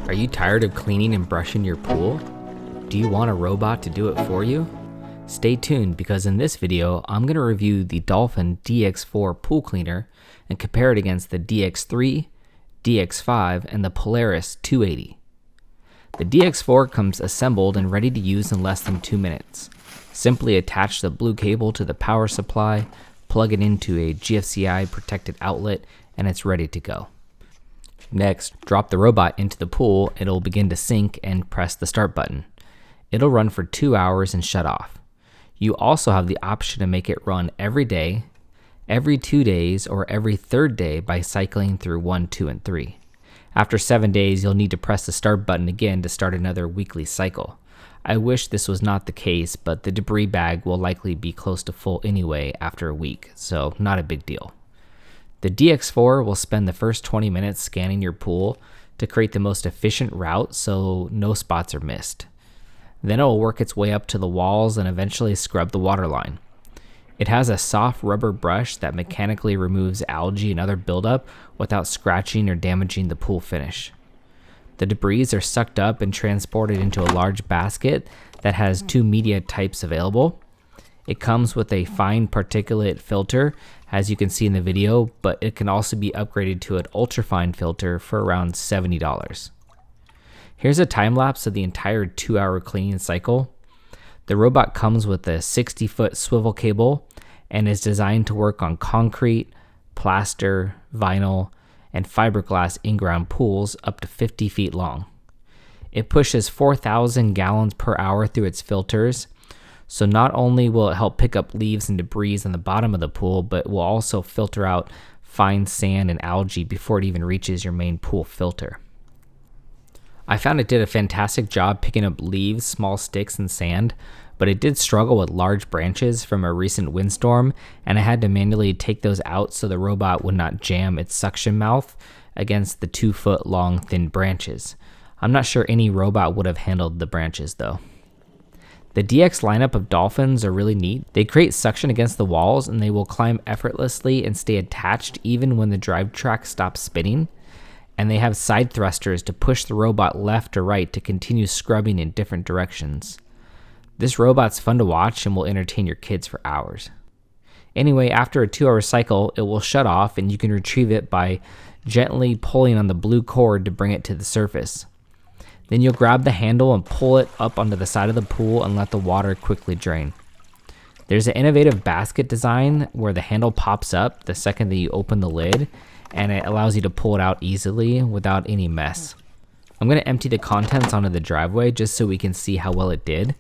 Are you tired of cleaning and brushing your pool? Do you want a robot to do it for you? Stay tuned because in this video, I'm going to review the Dolphin DX4 pool cleaner and compare it against the DX3, DX5, and the Polaris 280. The DX4 comes assembled and ready to use in less than 2 minutes. Simply attach the blue cable to the power supply, plug it into a GFCI protected outlet, and it's ready to go. Next, drop the robot into the pool. It'll begin to sink and press the start button. It'll run for 2 hours and shut off. You also have the option to make it run every day, every 2 days, or every third day by cycling through 1, 2, and 3. After 7 days, you'll need to press the start button again to start another weekly cycle. I wish this was not the case, but the debris bag will likely be close to full anyway after a week, so not a big deal. The DX4 will spend the first 20 minutes scanning your pool to create the most efficient route so no spots are missed. Then it will work its way up to the walls and eventually scrub the water line. It has a soft rubber brush that mechanically removes algae and other buildup without scratching or damaging the pool finish. The debris are sucked up and transported into a large basket that has 2 media types available. It comes with a fine particulate filter, as you can see in the video, but it can also be upgraded to an ultrafine filter for around $70. Here's a time lapse of the entire 2-hour cleaning cycle. The robot comes with a 60-foot swivel cable and is designed to work on concrete, plaster, vinyl, and fiberglass in-ground pools up to 50 feet long. It pushes 4,000 gallons per hour through its filters, so not only will it help pick up leaves and debris on the bottom of the pool, but it will also filter out fine sand and algae before it even reaches your main pool filter. I found it did a fantastic job picking up leaves, small sticks, and sand, but it did struggle with large branches from a recent windstorm, and I had to manually take those out so the robot would not jam its suction mouth against the 2-foot long thin branches. I'm not sure any robot would have handled the branches though. The DX lineup of Dolphins are really neat. They create suction against the walls and they will climb effortlessly and stay attached even when the drive track stops spinning. And they have side thrusters to push the robot left or right to continue scrubbing in different directions. This robot's fun to watch and will entertain your kids for hours. Anyway, after a 2-hour cycle, it will shut off and you can retrieve it by gently pulling on the blue cord to bring it to the surface. Then you'll grab the handle and pull it up onto the side of the pool and let the water quickly drain. There's an innovative basket design where the handle pops up the second that you open the lid, and it allows you to pull it out easily without any mess. I'm going to empty the contents onto the driveway just so we can see how well it did.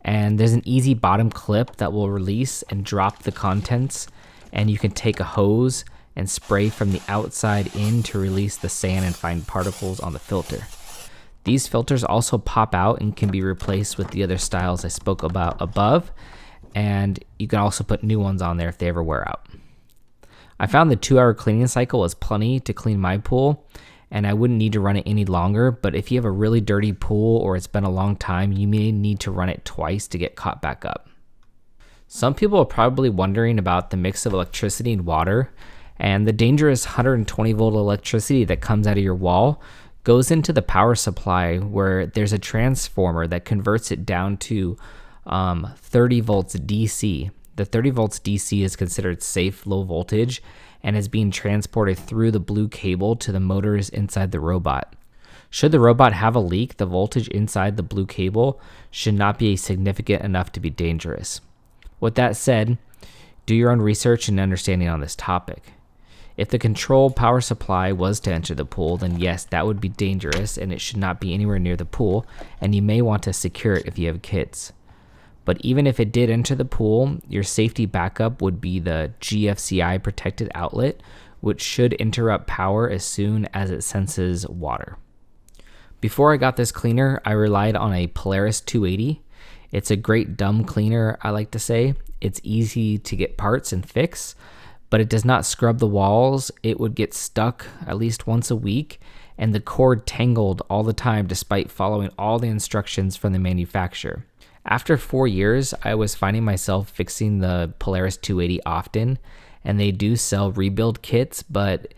And there's an easy bottom clip that will release and drop the contents, and you can take a hose and spray from the outside in to release the sand and fine particles on the filter. These filters also pop out and can be replaced with the other styles I spoke about above, and you can also put new ones on there if they ever wear out. I found the 2-hour cleaning cycle was plenty to clean my pool, and I wouldn't need to run it any longer, but if you have a really dirty pool or it's been a long time, you may need to run it twice to get caught back up. Some people are probably wondering about the mix of electricity and water, and the dangerous 120 volt electricity that comes out of your wall goes into the power supply where there's a transformer that converts it down to 30 volts DC. The 30 volts DC is considered safe low voltage and is being transported through the blue cable to the motors inside the robot. Should the robot have a leak, the voltage inside the blue cable should not be significant enough to be dangerous. With that said, do your own research and understanding on this topic. If the control power supply was to enter the pool, then yes, that would be dangerous and it should not be anywhere near the pool, and you may want to secure it if you have kids. But even if it did enter the pool, your safety backup would be the GFCI protected outlet, which should interrupt power as soon as it senses water. Before I got this cleaner, I relied on a Polaris 280. It's a great dumb cleaner, I like to say. It's easy to get parts and fix, but it does not scrub the walls. It would get stuck at least once a week, and the cord tangled all the time despite following all the instructions from the manufacturer. After 4 years, I was finding myself fixing the Polaris 280 often, and they do sell rebuild kits, but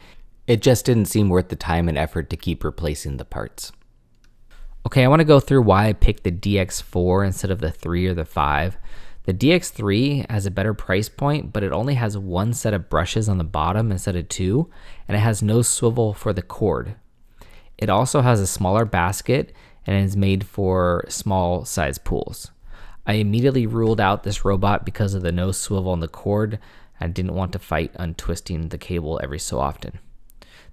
It just didn't seem worth the time and effort to keep replacing the parts. Okay, I want to go through why I picked the DX4 instead of the 3 or the 5. The DX3 has a better price point, but it only has one set of brushes on the bottom instead of two, and it has no swivel for the cord. It also has a smaller basket and is made for small size pools. I immediately ruled out this robot because of the no swivel on the cord. I didn't want to fight untwisting the cable every so often.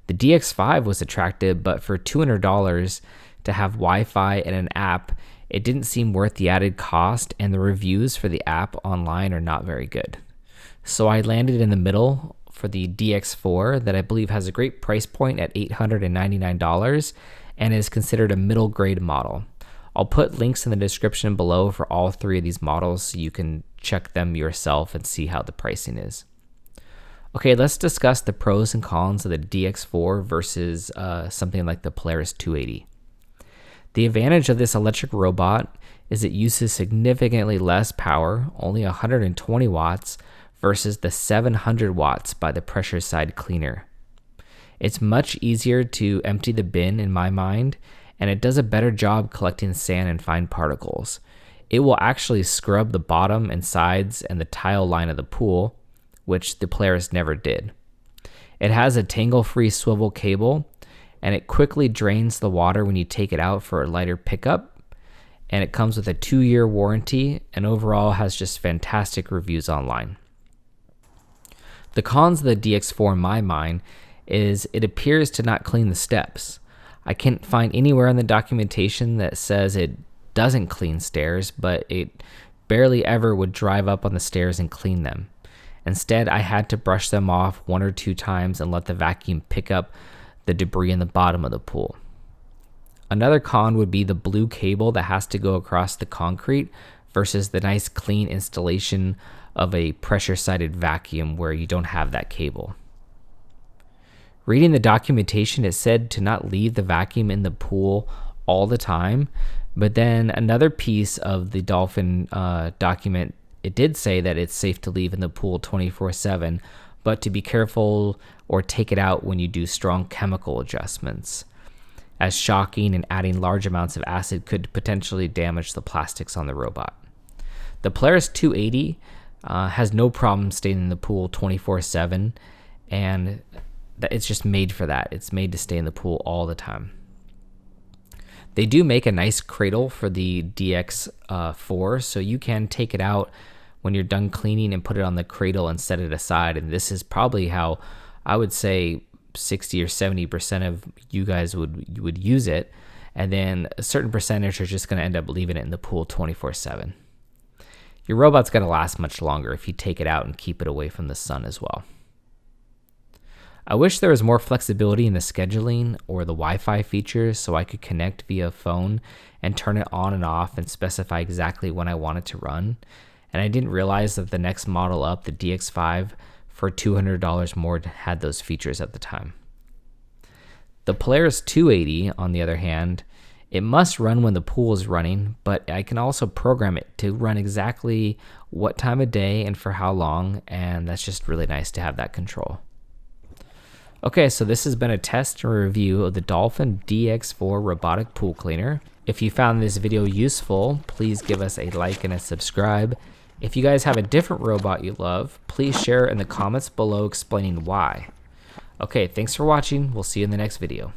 The DX5 was attractive, but for $200 to have Wi-Fi and an app, it didn't seem worth the added cost, and the reviews for the app online are not very good. So I landed in the middle for the DX4 that I believe has a great price point at $899 and is considered a middle grade model. I'll put links in the description below for all three of these models so you can check them yourself and see how the pricing is. Okay, let's discuss the pros and cons of the DX4 versus something like the Polaris 280. The advantage of this electric robot is it uses significantly less power, only 120 watts, versus the 700 watts by the pressure side cleaner. It's much easier to empty the bin in my mind, and it does a better job collecting sand and fine particles. It will actually scrub the bottom and sides and the tile line of the pool, which the Polaris never did. It has a tangle-free swivel cable, and it quickly drains the water when you take it out for a lighter pickup, and it comes with a 2-year warranty and overall has just fantastic reviews online. The cons of the DX4 in my mind is it appears to not clean the steps. I can't find anywhere in the documentation that says it doesn't clean stairs, but it barely ever would drive up on the stairs and clean them. Instead, I had to brush them off 1 or 2 times and let the vacuum pick up the debris in the bottom of the pool. Another con would be the blue cable that has to go across the concrete versus the nice clean installation of a pressure-sided vacuum where you don't have that cable. Reading the documentation, it said to not leave the vacuum in the pool all the time, but then another piece of the Dolphin document, it did say that it's safe to leave in the pool 24/7, but to be careful or take it out when you do strong chemical adjustments, as shocking and adding large amounts of acid could potentially damage the plastics on the robot. The Polaris 280 has no problem staying in the pool 24/7, and it's just made for that. It's made to stay in the pool all the time. They do make a nice cradle for the DX4, so you can take it out when you're done cleaning and put it on the cradle and set it aside. And this is probably how I would say 60 or 70% of you guys would use it. And then a certain percentage are just going to end up leaving it in the pool 24/7. Your robot's going to last much longer if you take it out and keep it away from the sun as well. I wish there was more flexibility in the scheduling or the Wi-Fi features so I could connect via phone and turn it on and off and specify exactly when I want it to run. And I didn't realize that the next model up, the DX5, for $200 more had those features at the time. The Polaris 280, on the other hand, it must run when the pool is running, but I can also program it to run exactly what time of day and for how long, and that's just really nice to have that control. Okay, so this has been a test and review of the Dolphin DX4 robotic pool cleaner. If you found this video useful, please give us a like and a subscribe. If you guys have a different robot you love, please share in the comments below explaining why. Okay, thanks for watching. We'll see you in the next video.